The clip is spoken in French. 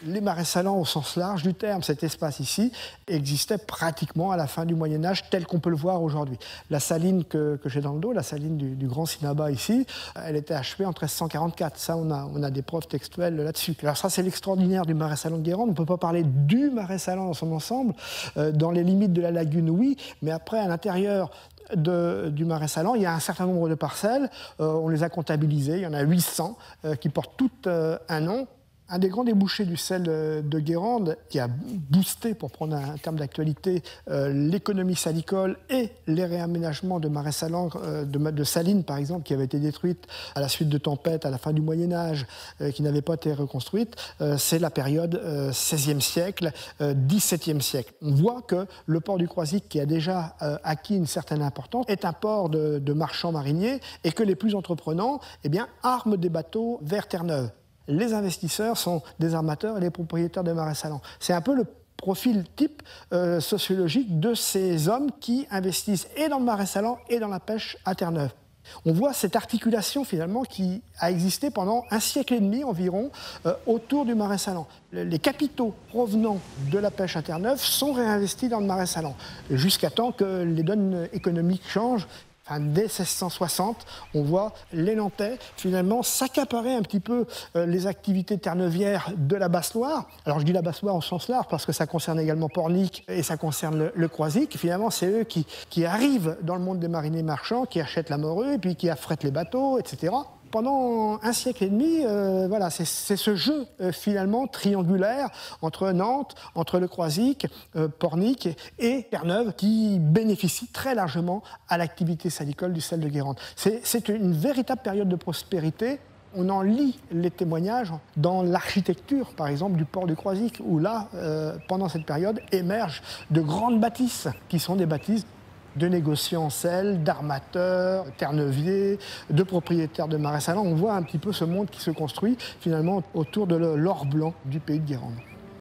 Les marais salants au sens large du terme, cet espace ici, existait pratiquement à la fin du Moyen-Âge tel qu'on peut le voir aujourd'hui. La saline que j'ai dans le dos, la saline du Grand Sinaba ici, elle était achevée en 1344. Ça, on a des preuves textuelles là-dessus. Alors ça, c'est l'extraordinaire du marais salant de Guérande. On ne peut pas parler du marais salant dans son ensemble. Dans les limites de la lagune, oui, mais après, à l'intérieur du marais salant, il y a un certain nombre de parcelles. On les a comptabilisées. Il y en a 800 qui portent toutes un nom. Un des grands débouchés du sel de Guérande, qui a boosté, pour prendre un terme d'actualité, l'économie salicole et les réaménagements de marais salants, de salines par exemple, qui avaient été détruites à la suite de tempêtes à la fin du Moyen-Âge, qui n'avaient pas été reconstruites, c'est la période XVIe siècle, XVIIe siècle. On voit que le port du Croisic, qui a déjà acquis une certaine importance, est un port de marchands mariniers et que les plus entreprenants arment des bateaux vers Terre-Neuve. Les investisseurs sont des armateurs et les propriétaires de marais salants. C'est un peu le profil type sociologique de ces hommes qui investissent et dans le marais salant et dans la pêche à Terre-Neuve. On voit cette articulation finalement qui a existé pendant un siècle et demi environ autour du marais salant. Les capitaux provenant de la pêche à Terre-Neuve sont réinvestis dans le marais salant, jusqu'à temps que les donnes économiques changent. Dès 1660, on voit les Nantais finalement s'accaparer un petit peu les activités terneuvières de la Basse-Loire. Alors je dis la Basse-Loire au sens large parce que ça concerne également Pornic et ça concerne le Croisic. Finalement, c'est eux qui arrivent dans le monde des mariniers marchands, qui achètent la morue et puis qui affrètent les bateaux, etc. Pendant un siècle et demi, c'est ce jeu finalement triangulaire entre Nantes, entre le Croisic, Pornic et Terre-Neuve qui bénéficie très largement à l'activité salicole du sel de Guérande. C'est une véritable période de prospérité. On en lit les témoignages dans l'architecture, par exemple, du port du Croisic, où là, pendant cette période, émergent de grandes bâtisses, qui sont des bâtisses de négociants en sel, d'armateurs, terneuviers, de propriétaires de marais salants. On voit un petit peu ce monde qui se construit finalement autour de l'or blanc du pays de Guérande.